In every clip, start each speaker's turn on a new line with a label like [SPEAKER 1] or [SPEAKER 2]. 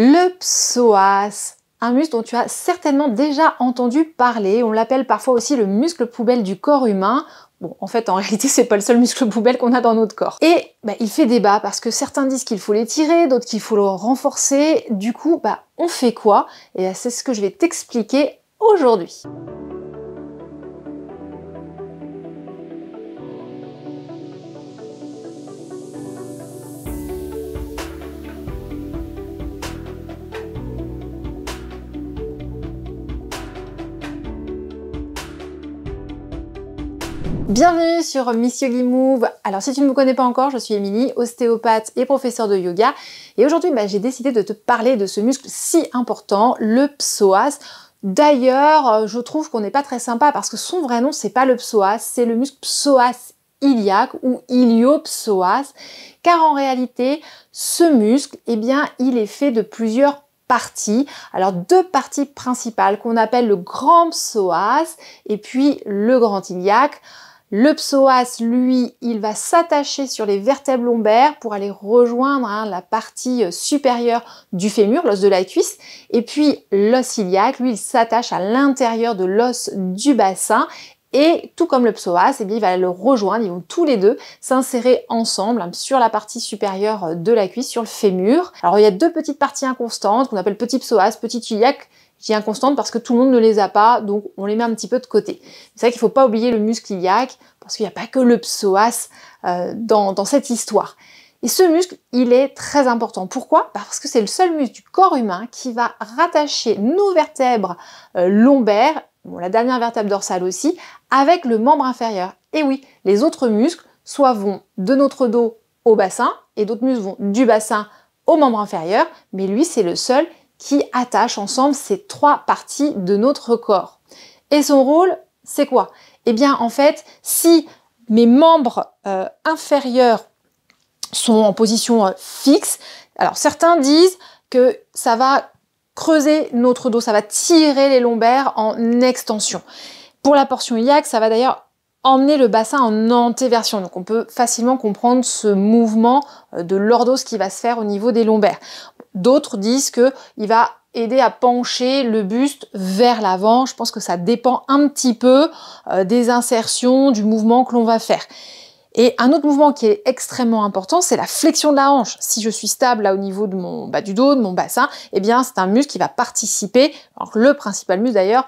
[SPEAKER 1] Le psoas, un muscle dont tu as certainement déjà entendu parler. On l'appelle parfois aussi le muscle poubelle du corps humain. Bon, en fait, en réalité, c'est pas le seul muscle poubelle qu'on a dans notre corps. Et il fait débat parce que certains disent qu'il faut l'étirer, d'autres qu'il faut le renforcer. Du coup, on fait quoi? Et c'est ce que je vais t'expliquer aujourd'hui. Bienvenue sur Miss Yogi Move. Alors si tu ne me connais pas encore, je suis Émilie, ostéopathe et professeure de yoga. Et aujourd'hui, j'ai décidé de te parler de ce muscle si important, le psoas. D'ailleurs, je trouve qu'on n'est pas très sympa parce que son vrai nom, c'est pas le psoas, c'est le muscle psoas iliaque ou iliopsoas. Car en réalité, ce muscle, il est fait de plusieurs parties. Alors deux parties principales qu'on appelle le grand psoas et puis le grand iliaque. Le psoas, lui, il va s'attacher sur les vertèbres lombaires pour aller rejoindre la partie supérieure du fémur, l'os de la cuisse. Et puis l'os iliaque, lui, il s'attache à l'intérieur de l'os du bassin. Et tout comme le psoas, il va le rejoindre, ils vont tous les deux s'insérer ensemble sur la partie supérieure de la cuisse, sur le fémur. Alors il y a deux petites parties inconstantes qu'on appelle petit psoas, petit iliaque. Je dis inconstantes parce que tout le monde ne les a pas, donc on les met un petit peu de côté. C'est vrai qu'il ne faut pas oublier le muscle iliaque, parce qu'il n'y a pas que le psoas dans cette histoire. Et ce muscle, il est très important. Pourquoi? Parce que c'est le seul muscle du corps humain qui va rattacher nos vertèbres lombaires, la dernière vertèbre dorsale aussi, avec le membre inférieur. Et oui, les autres muscles, soit vont de notre dos au bassin, et d'autres muscles vont du bassin au membre inférieur, mais lui, c'est le seul qui attache ensemble ces trois parties de notre corps. Et son rôle, c'est quoi? En fait, si mes membres inférieurs sont en position fixe, alors certains disent que ça va creuser notre dos, ça va tirer les lombaires en extension. Pour la portion iliaque, ça va d'ailleurs emmener le bassin en antéversion. Donc on peut facilement comprendre ce mouvement de lordose qui va se faire au niveau des lombaires. D'autres disent qu'il va aider à pencher le buste vers l'avant. Je pense que ça dépend un petit peu des insertions, du mouvement que l'on va faire. Et un autre mouvement qui est extrêmement important, c'est la flexion de la hanche. Si je suis stable là au niveau de mon bas du dos, de mon bassin, c'est un muscle qui va participer, alors le principal muscle d'ailleurs,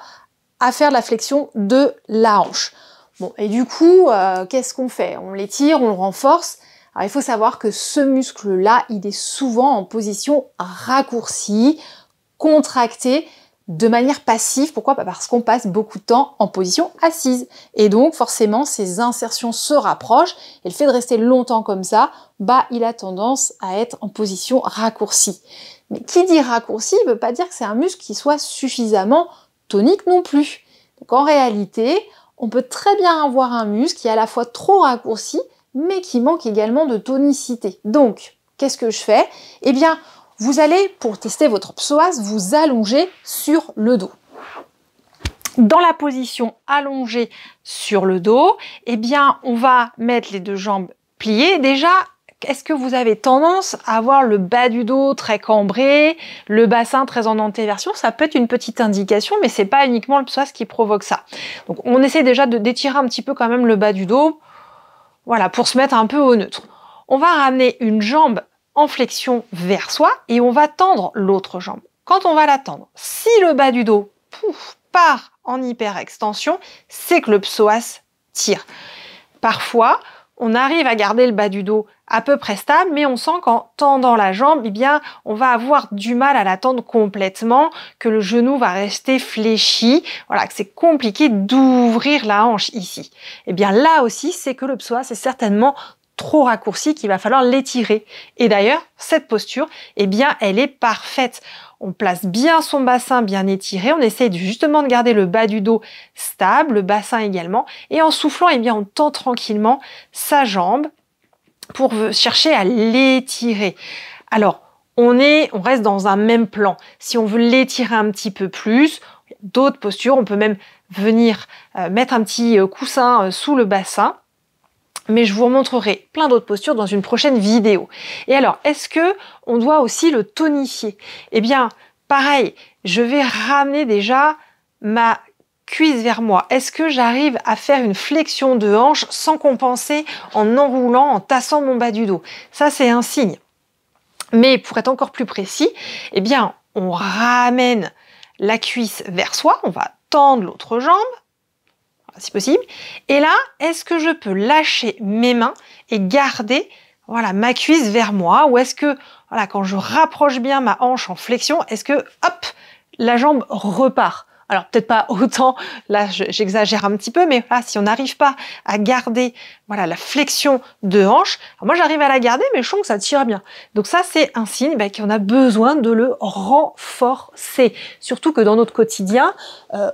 [SPEAKER 1] à faire la flexion de la hanche. Bon, et du coup, qu'est-ce qu'on fait? On l'étire, on le renforce. Alors il faut savoir que ce muscle-là, il est souvent en position raccourcie, contracté de manière passive. Pourquoi? Parce qu'on passe beaucoup de temps en position assise. Et donc, forcément, ces insertions se rapprochent. Et le fait de rester longtemps comme ça, il a tendance à être en position raccourcie. Mais qui dit raccourci ne veut pas dire que c'est un muscle qui soit suffisamment tonique non plus. Donc en réalité, on peut très bien avoir un muscle qui est à la fois trop raccourci, mais qui manque également de tonicité. Donc, qu'est-ce que je fais? Vous allez, pour tester votre psoas, vous allonger sur le dos. Dans la position allongée sur le dos, on va mettre les deux jambes pliées. Déjà, est-ce que vous avez tendance à avoir le bas du dos très cambré, le bassin très en antéversion? Ça peut être une petite indication, mais c'est pas uniquement le psoas qui provoque ça. Donc, on essaie déjà d'étirer un petit peu quand même le bas du dos, voilà, pour se mettre un peu au neutre. On va ramener une jambe en flexion vers soi et on va tendre l'autre jambe. Quand on va la tendre, si le bas du dos part en hyperextension, c'est que le psoas tire. Parfois, on arrive à garder le bas du dos à peu près stable, mais on sent qu'en tendant la jambe, on va avoir du mal à la tendre complètement, que le genou va rester fléchi, voilà, que c'est compliqué d'ouvrir la hanche ici. Là aussi, c'est que le psoas est certainement trop raccourci, qu'il va falloir l'étirer. Et d'ailleurs, cette posture, elle est parfaite. On place bien son bassin bien étiré, on essaye justement de garder le bas du dos stable, le bassin également, et en soufflant, on tend tranquillement sa jambe pour chercher à l'étirer. Alors, on reste dans un même plan. Si on veut l'étirer un petit peu plus, d'autres postures, on peut même venir mettre un petit coussin sous le bassin Mais je vous montrerai plein d'autres postures dans une prochaine vidéo. Et alors, est-ce que on doit aussi le tonifier? Eh bien, pareil, je vais ramener déjà ma cuisse vers moi. Est-ce que j'arrive à faire une flexion de hanche sans compenser en enroulant, en tassant mon bas du dos? Ça, c'est un signe. Mais pour être encore plus précis, eh bien, on ramène la cuisse vers soi, on va tendre l'autre jambe, si possible. Et là, est-ce que je peux lâcher mes mains et garder voilà, ma cuisse vers moi? Ou est-ce que, voilà, quand je rapproche bien ma hanche en flexion, est-ce que, hop, la jambe repart? Alors, peut-être pas autant, là, j'exagère un petit peu, mais là, si on n'arrive pas à garder voilà, la flexion de hanche, moi, j'arrive à la garder, mais je sens que ça tire bien. Donc ça, c'est un signe qu'on a besoin de le renforcer. Surtout que dans notre quotidien,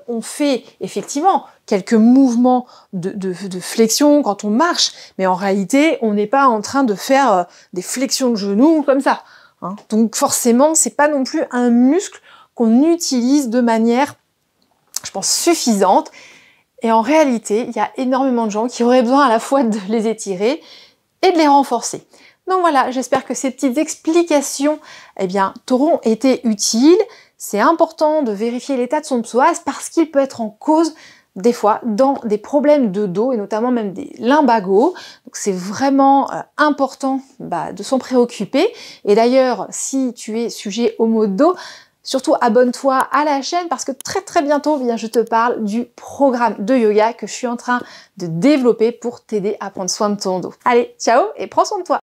[SPEAKER 1] on fait effectivement quelques mouvements de flexion quand on marche, mais en réalité, on n'est pas en train de faire des flexions de genoux comme ça. Hein. Donc forcément, c'est pas non plus un muscle qu'on utilise de manière, je pense, suffisante. Et en réalité, il y a énormément de gens qui auraient besoin à la fois de les étirer et de les renforcer. Donc voilà, j'espère que ces petites explications, t'auront été utiles. C'est important de vérifier l'état de son psoas parce qu'il peut être en cause des fois dans des problèmes de dos et notamment même des lumbagos. Donc c'est vraiment important de s'en préoccuper. Et d'ailleurs, si tu es sujet au maux de dos, surtout abonne-toi à la chaîne parce que très bientôt, je te parle du programme de yoga que je suis en train de développer pour t'aider à prendre soin de ton dos. Allez, ciao et prends soin de toi!